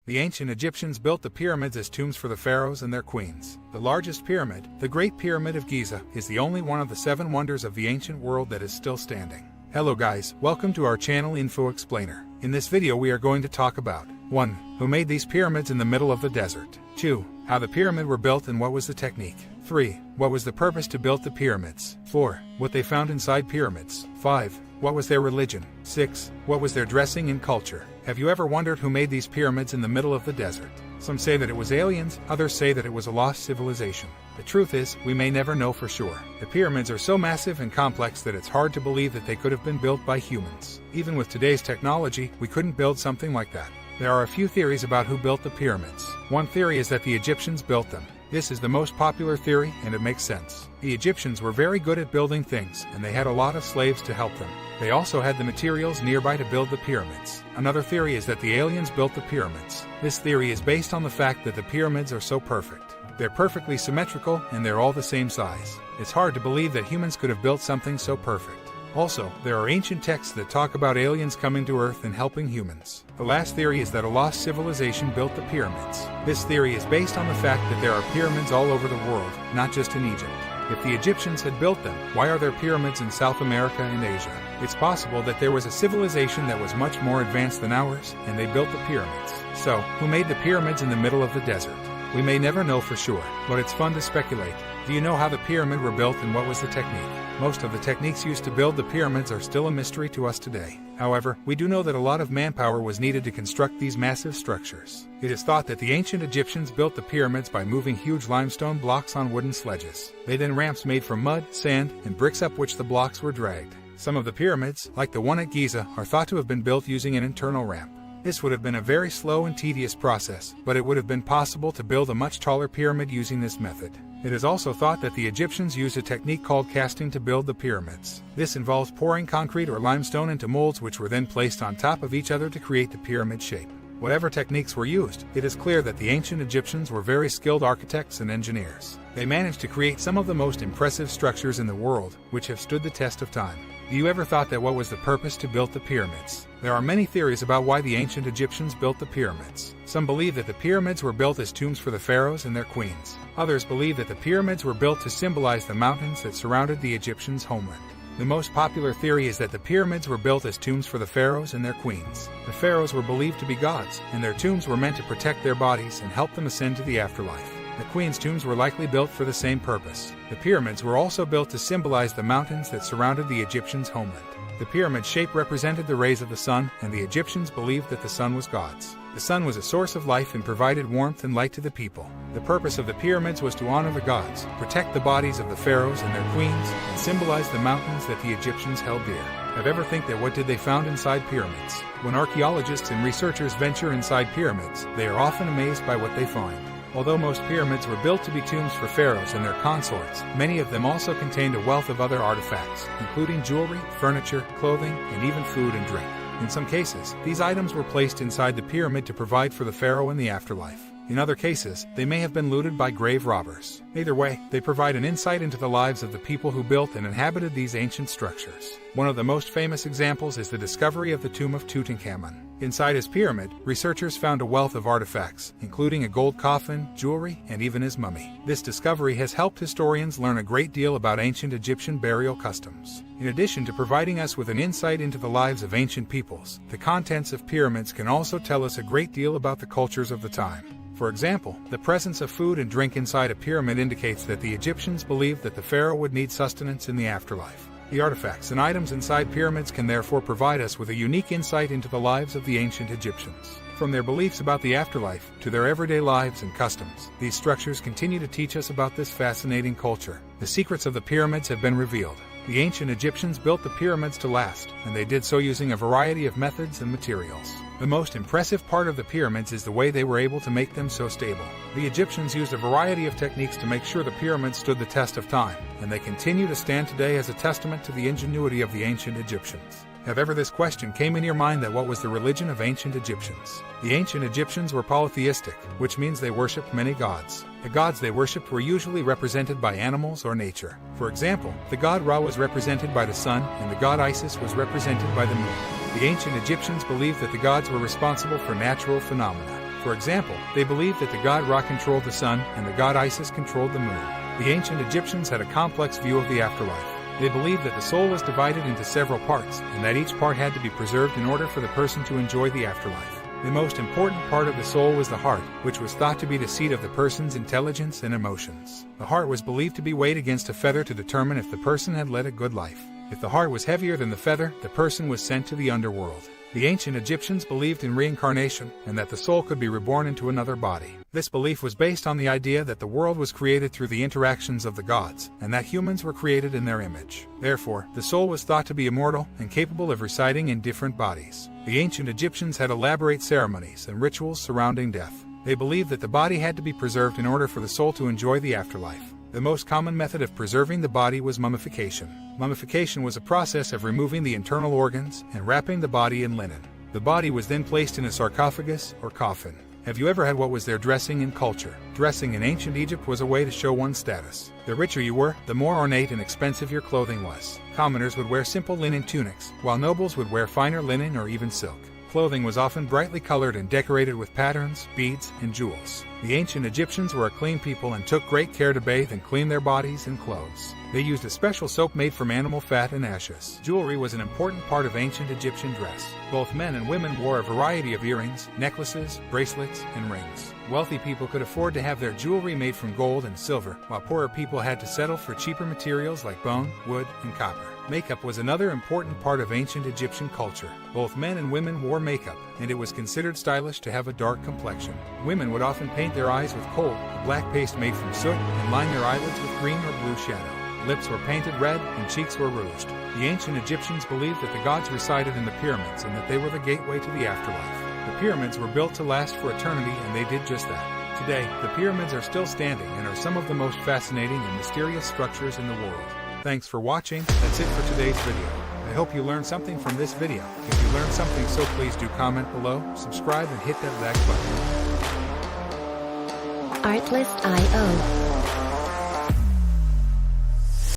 The ancient Egyptians built the pyramids as tombs for the pharaohs and their queens. The largest pyramid, the Great Pyramid of Giza, is the only one of the 7 wonders of the ancient world that is still standing. Hello guys, welcome to our channel Info Explainer. In this video we are going to talk about 1. Who made these pyramids in the middle of the desert? 2. How the pyramid were built and what was the technique? 3. What was the purpose to build the pyramids? 4. What they found inside pyramids? 5. What was their religion? 6. What was their dressing and culture? Have you ever wondered who made these pyramids in the middle of the desert? Some say that it was aliens, others say that it was a lost civilization. The truth is, we may never know for sure. The pyramids are so massive and complex that it's hard to believe that they could have been built by humans. Even with today's technology, we couldn't build something like that. There are a few theories about who built the pyramids. One theory is that the Egyptians built them. This is the most popular theory, and it makes sense. The Egyptians were very good at building things, and they had a lot of slaves to help them. They also had the materials nearby to build the pyramids. Another theory is that the aliens built the pyramids. This theory is based on the fact that the pyramids are so perfect. They're perfectly symmetrical, and they're all the same size. It's hard to believe that humans could have built something so perfect. Also, there are ancient texts that talk about aliens coming to Earth and helping humans. The last theory is that a lost civilization built the pyramids. This theory is based on the fact that there are pyramids all over the world, not just in Egypt. If the Egyptians had built them, why are there pyramids in South America and Asia? It's possible that there was a civilization that was much more advanced than ours, and they built the pyramids. So, who made the pyramids in the middle of the desert? We may never know for sure, but it's fun to speculate. Do you know how the pyramid were built and what was the technique? Most of the techniques used to build the pyramids are still a mystery to us today. However, we do know that a lot of manpower was needed to construct these massive structures. It is thought that the ancient Egyptians built the pyramids by moving huge limestone blocks on wooden sledges. They then ramps made from mud, sand, and bricks up which the blocks were dragged. Some of the pyramids, like the one at Giza, are thought to have been built using an internal ramp. This would have been a very slow and tedious process, but it would have been possible to build a much taller pyramid using this method. It is also thought that the Egyptians used a technique called casting to build the pyramids. This involves pouring concrete or limestone into molds which were then placed on top of each other to create the pyramid shape. Whatever techniques were used, it is clear that the ancient Egyptians were very skilled architects and engineers. They managed to create some of the most impressive structures in the world, which have stood the test of time. Do you ever thought that what was the purpose to build the pyramids? There are many theories about why the ancient Egyptians built the pyramids. Some believe that the pyramids were built as tombs for the pharaohs and their queens. Others believe that the pyramids were built to symbolize the mountains that surrounded the Egyptians' homeland. The most popular theory is that the pyramids were built as tombs for the pharaohs and their queens. The pharaohs were believed to be gods, and their tombs were meant to protect their bodies and help them ascend to the afterlife. The queens' tombs were likely built for the same purpose. The pyramids were also built to symbolize the mountains that surrounded the Egyptians' homeland. The pyramid shape represented the rays of the sun, and the Egyptians believed that the sun was God's. The sun was a source of life and provided warmth and light to the people. The purpose of the pyramids was to honor the gods, protect the bodies of the pharaohs and their queens, and symbolize the mountains that the Egyptians held dear. Have ever think that what did they found inside pyramids? When archaeologists and researchers venture inside pyramids, they are often amazed by what they find. Although most pyramids were built to be tombs for pharaohs and their consorts, many of them also contained a wealth of other artifacts, including jewelry, furniture, clothing, and even food and drink. In some cases, these items were placed inside the pyramid to provide for the pharaoh in the afterlife. In other cases, they may have been looted by grave robbers. Either way, they provide an insight into the lives of the people who built and inhabited these ancient structures. One of the most famous examples is the discovery of the tomb of Tutankhamun. Inside his pyramid, researchers found a wealth of artifacts, including a gold coffin, jewelry, and even his mummy. This discovery has helped historians learn a great deal about ancient Egyptian burial customs. In addition to providing us with an insight into the lives of ancient peoples, the contents of pyramids can also tell us a great deal about the cultures of the time. For example, the presence of food and drink inside a pyramid indicates that the Egyptians believed that the pharaoh would need sustenance in the afterlife. The artifacts and items inside pyramids can therefore provide us with a unique insight into the lives of the ancient Egyptians. From their beliefs about the afterlife to their everyday lives and customs, these structures continue to teach us about this fascinating culture. The secrets of the pyramids have been revealed. The ancient Egyptians built the pyramids to last, and they did so using a variety of methods and materials. The most impressive part of the pyramids is the way they were able to make them so stable. The Egyptians used a variety of techniques to make sure the pyramids stood the test of time, and they continue to stand today as a testament to the ingenuity of the ancient Egyptians. Have ever this question came in your mind that what was the religion of ancient Egyptians? The ancient Egyptians were polytheistic, which means they worshipped many gods. The gods they worshipped were usually represented by animals or nature. For example, the god Ra was represented by the sun, and the god Isis was represented by the moon. The ancient Egyptians believed that the gods were responsible for natural phenomena. For example, they believed that the god Ra controlled the sun and the god Isis controlled the moon. The ancient Egyptians had a complex view of the afterlife. They believed that the soul was divided into several parts, and that each part had to be preserved in order for the person to enjoy the afterlife. The most important part of the soul was the heart, which was thought to be the seat of the person's intelligence and emotions. The heart was believed to be weighed against a feather to determine if the person had led a good life. If the heart was heavier than the feather, the person was sent to the underworld. The ancient Egyptians believed in reincarnation, and that the soul could be reborn into another body. This belief was based on the idea that the world was created through the interactions of the gods, and that humans were created in their image. Therefore, the soul was thought to be immortal and capable of residing in different bodies. The ancient Egyptians had elaborate ceremonies and rituals surrounding death. They believed that the body had to be preserved in order for the soul to enjoy the afterlife. The most common method of preserving the body was mummification. Mummification was a process of removing the internal organs and wrapping the body in linen. The body was then placed in a sarcophagus or coffin. Have you ever had what was their dressing in culture? Dressing in ancient Egypt was a way to show one's status. The richer you were, the more ornate and expensive your clothing was. Commoners would wear simple linen tunics, while nobles would wear finer linen or even silk. Clothing was often brightly colored and decorated with patterns, beads, and jewels. The ancient Egyptians were a clean people and took great care to bathe and clean their bodies and clothes. They used a special soap made from animal fat and ashes. Jewelry was an important part of ancient Egyptian dress. Both men and women wore a variety of earrings, necklaces, bracelets, and rings. Wealthy people could afford to have their jewelry made from gold and silver, while poorer people had to settle for cheaper materials like bone, wood, and copper. Makeup was another important part of ancient Egyptian culture. Both men and women wore makeup, and it was considered stylish to have a dark complexion. Women would often paint their eyes with kohl, a black paste made from soot, and line their eyelids with green or blue shadow. Lips were painted red, and cheeks were rouged. The ancient Egyptians believed that the gods resided in the pyramids and that they were the gateway to the afterlife. The pyramids were built to last for eternity, and they did just that. Today, the pyramids are still standing and are some of the most fascinating and mysterious structures in the world. Thanks for watching. That's it for today's video. I hope you learned something from this video. If you learned something, so please do comment below, subscribe, and hit that like button. Artlist.io